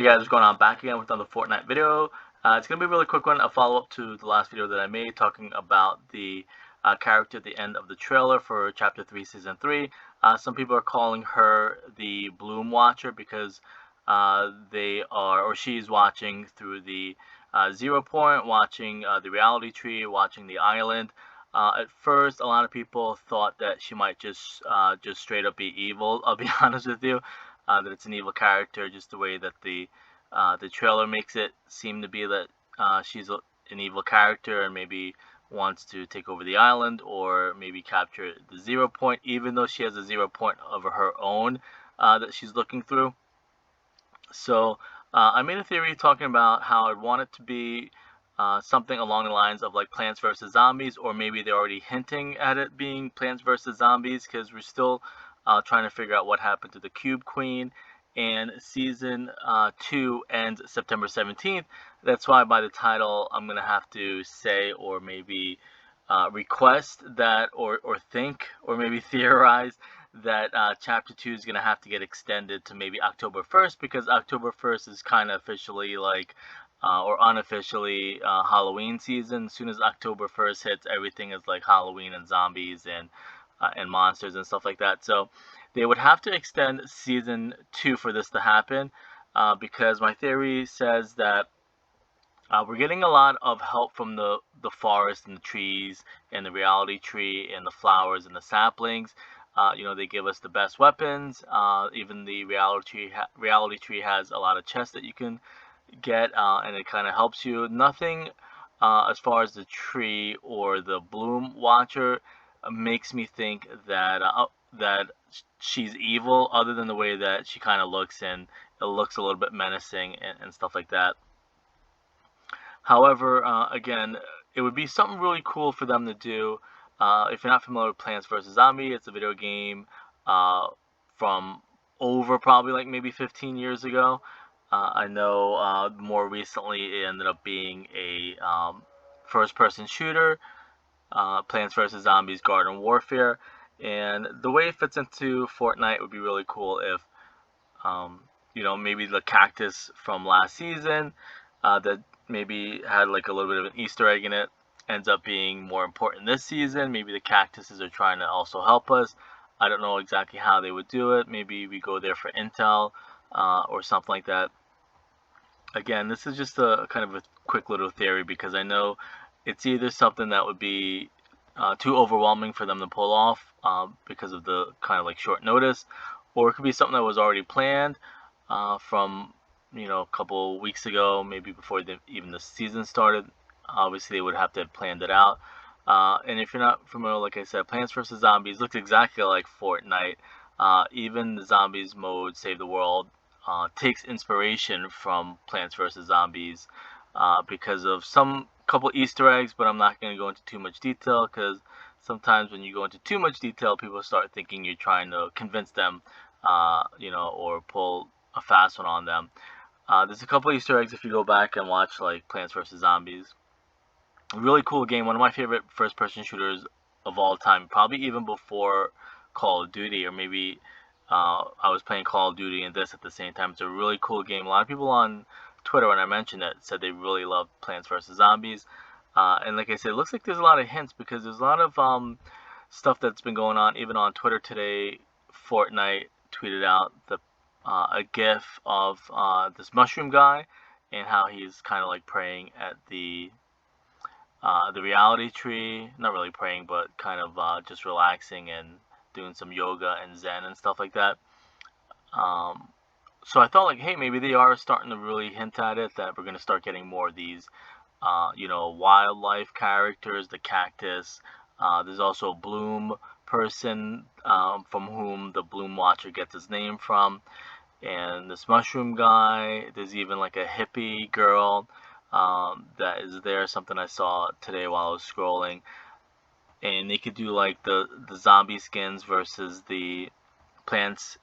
Hey guys, what's going on? Back again with another Fortnite video. It's going to be a really quick one, a follow-up to the last video that I made talking about the character at the end of the trailer for Chapter 3, Season 3. Some people are calling her the Bloom Watcher because they are, or she's watching through the 0 point, watching the reality tree, watching the island. At first, a lot of people thought that she might just straight up be evil. I'll be honest with you. That it's an evil character, just the way that the trailer makes it seem to be that she's an evil character and maybe wants to take over the island or maybe capture the 0 point, even though she has a 0 point of her own that she's looking through. So I made a theory talking about how I'd want it to be something along the lines of like Plants vs. Zombies, or maybe they're already hinting at it being Plants vs. Zombies because we're still trying to figure out what happened to the Cube Queen. And season 2 ends September 17th. That's why by the title I'm going to have to say, or maybe request that, or think, or maybe theorize that Chapter 2 is going to have to get extended to maybe October 1st, because October 1st is kind of officially like, or unofficially, Halloween season. As soon as October 1st hits, everything is like Halloween and zombies and monsters and stuff like that. So they would have to extend season 2 for this to happen, because my theory says that we're getting a lot of help from the forest and the trees and the reality tree and the flowers and the saplings. They give us the best weapons. Even the reality tree has a lot of chests that you can get, and it kind of helps you. Nothing as far as the tree or the Bloom Watcher makes me think that she's evil, other than the way that she kind of looks, and it looks a little bit menacing and stuff like that. However, again, it would be something really cool for them to do. If you're not familiar with Plants vs. Zombie, it's a video game from over probably like maybe 15 years ago. I know more recently it ended up being a first-person shooter, Plants vs. Zombies Garden Warfare. And the way it fits into Fortnite would be really cool if, maybe the cactus from last season that maybe had like a little bit of an Easter egg in it ends up being more important this season. Maybe the cactuses are trying to also help us. I don't know exactly how they would do it. Maybe we go there for intel or something like that. Again, this is just a kind of a quick little theory, because I know it's either something that would be too overwhelming for them to pull off because of the kind of like short notice, or it could be something that was already planned from a couple weeks ago, maybe before even the season started. Obviously, they would have to have planned it out. And if you're not familiar, like I said, Plants vs. Zombies looks exactly like Fortnite. Even the Zombies mode, Save the World, takes inspiration from Plants vs. Zombies because of some couple Easter eggs, but I'm not going to go into too much detail, because sometimes when you go into too much detail, people start thinking you're trying to convince them, or pull a fast one on them. There's a couple Easter eggs if you go back and watch like Plants vs. Zombies. A really cool game, one of my favorite first-person shooters of all time, probably even before Call of Duty, or maybe I was playing Call of Duty and this at the same time. It's a really cool game. A lot of people on Twitter, when I mentioned it, said they really love Plants vs. Zombies. And like I said, it looks like there's a lot of hints, because there's a lot of stuff that's been going on. Even on Twitter today, Fortnite tweeted out a GIF of this mushroom guy, and how he's kind of like praying at the reality tree. Not really praying, but kind of just relaxing and doing some yoga and Zen and stuff like that. So I thought like, hey, maybe they are starting to really hint at it, that we're going to start getting more of these, wildlife characters, the cactus. There's also a Bloom person from whom the Bloom Watcher gets his name from. And this mushroom guy. There's even like a hippie girl that is there, something I saw today while I was scrolling. And they could do like the zombie skins versus the plants,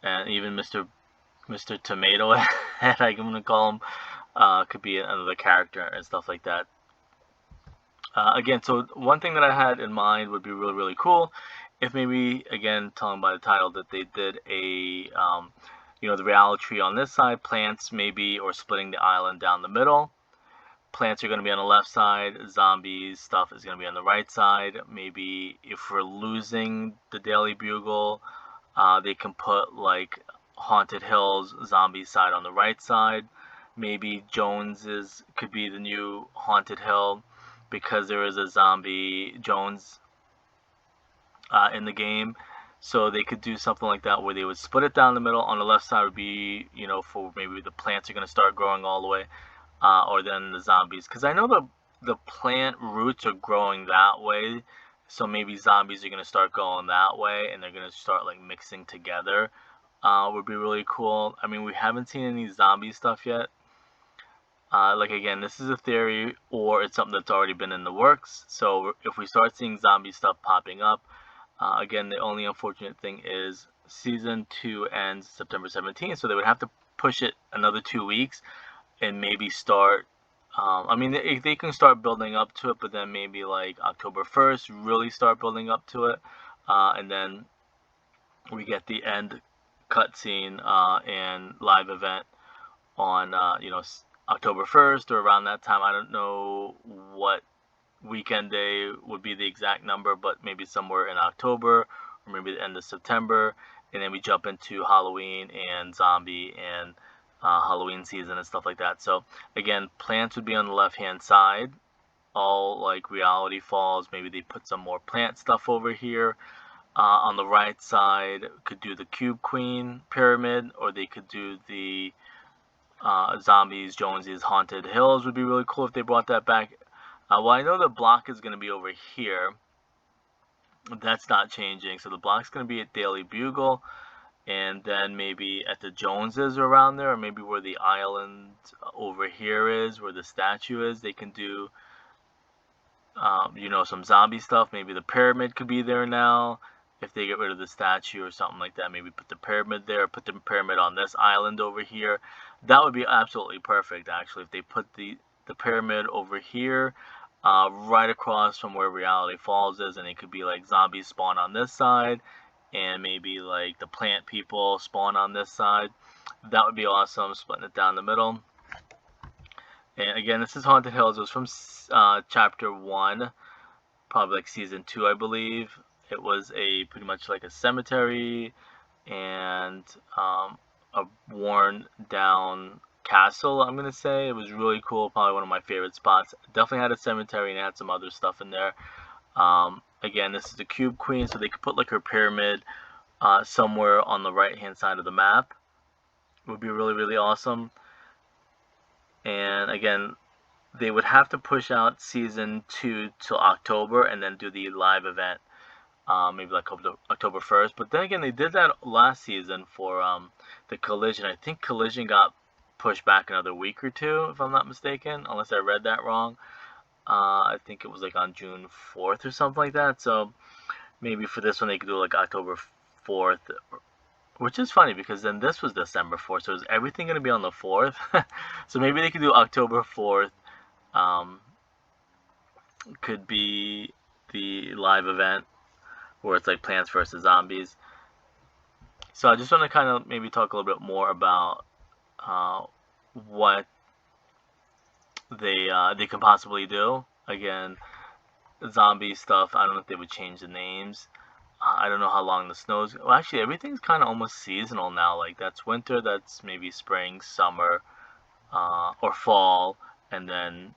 and even Mr. Tomato Head, I'm gonna call him, could be another character and stuff like that. Again, so one thing that I had in mind would be really, really cool if maybe, again, telling by the title, that they did a the reality tree on this side, plants maybe, or splitting the island down the middle. Plants are going to be on the left side, zombies stuff is going to be on the right side. Maybe if we're losing the Daily Bugle, they can put like Haunted Hills zombie side on the right side. Maybe Jones's could be the new Haunted Hill because there is a zombie Jones in the game. So they could do something like that where they would split it down the middle. On the left side would be, for maybe the plants are going to start growing all the way, or then the zombies. Because I know the plant roots are growing that way, so maybe zombies are going to start going that way, and they're going to start like mixing together. Would be really cool. I mean, we haven't seen any zombie stuff yet. Like again, this is a theory, or it's something that's already been in the works. So if we start seeing zombie stuff popping up, again, the only unfortunate thing is season 2 ends September 17th, so they would have to push it another 2 weeks and maybe start. I mean, they can start building up to it, but then maybe like October 1st, really start building up to it, and then we get the end cutscene and live event on October 1st or around that time. I don't know what weekend day would be the exact number, but maybe somewhere in October or maybe the end of September, and then we jump into Halloween and zombie and Halloween season and stuff like that. So again, plants would be on the left hand side, all like Reality Falls. Maybe they put some more plant stuff over here. On the right side, could do the Cube Queen pyramid, or they could do the zombies, Jonesy's Haunted Hills. Would be really cool if they brought that back. Well, I know the block is going to be over here. That's not changing. So the block's going to be at Daily Bugle, and then maybe at the Joneses around there, or maybe where the island over here is, where the statue is. They can do, some zombie stuff. Maybe the pyramid could be there now. If they get rid of the statue or something like that, maybe put the pyramid there, put the pyramid on this island over here. That would be absolutely perfect, actually, if they put the pyramid over here, right across from where Reality Falls is, and it could be like zombies spawn on this side, and maybe like the plant people spawn on this side. That would be awesome, splitting it down the middle. And again, this is Haunted Hills. It was from chapter 1, probably like season 2, I believe. It was pretty much like a cemetery and a worn down castle, I'm gonna say. It was really cool, probably one of my favorite spots. Definitely had a cemetery and had some other stuff in there. Again, this is the Cube Queen, so they could put like her pyramid somewhere on the right hand side of the map. It would be really, really awesome. And again, they would have to push out season 2 till October and then do the live event maybe like October 1st. But then again, they did that last season for the Collision. I think Collision got pushed back another week or two, if I'm not mistaken, unless I read that wrong. I think it was like on June 4th or something like that. So maybe for this one they could do like October 4th, which is funny because then this was December 4th. So is everything going to be on the 4th? So maybe they could do October 4th. Could be the live event where it's like Plants vs. Zombies. So I just want to kind of maybe talk a little bit more about what they can possibly do. Again, zombie stuff, I don't know if they would change the names. I don't know how long the snow's. Well, actually, everything's kind of almost seasonal now. Like that's winter, that's maybe spring, summer, or fall, and then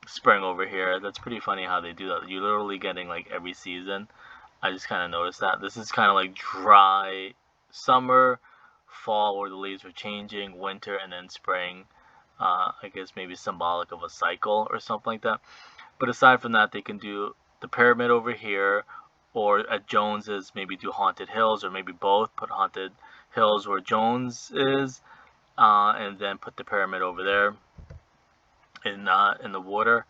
spring over here. That's pretty funny how they do that. You're literally getting like every season. I just kind of noticed that. This is kind of like dry summer, fall where the leaves are changing, winter, and then spring. I guess maybe symbolic of a cycle or something like that. But aside from that, they can do the pyramid over here, or at Jones's maybe do Haunted Hills, or maybe both. Put Haunted Hills where Jones is, and then put the pyramid over there in the water.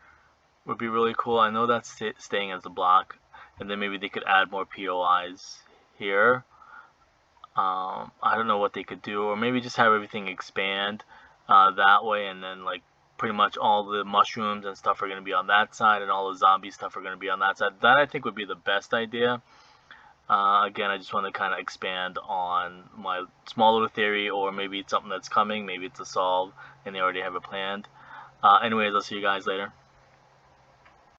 Would be really cool. I know that's staying as a block, and then maybe they could add more POIs here. I don't know what they could do, or maybe just have everything expand that way, and then like pretty much all the mushrooms and stuff are going to be on that side, and all the zombie stuff are going to be on that side. That I think would be the best idea. Again, I just want to kind of expand on my small little theory, or maybe it's something that's coming, maybe it's a solve and they already have it planned. Anyways, I'll see you guys later.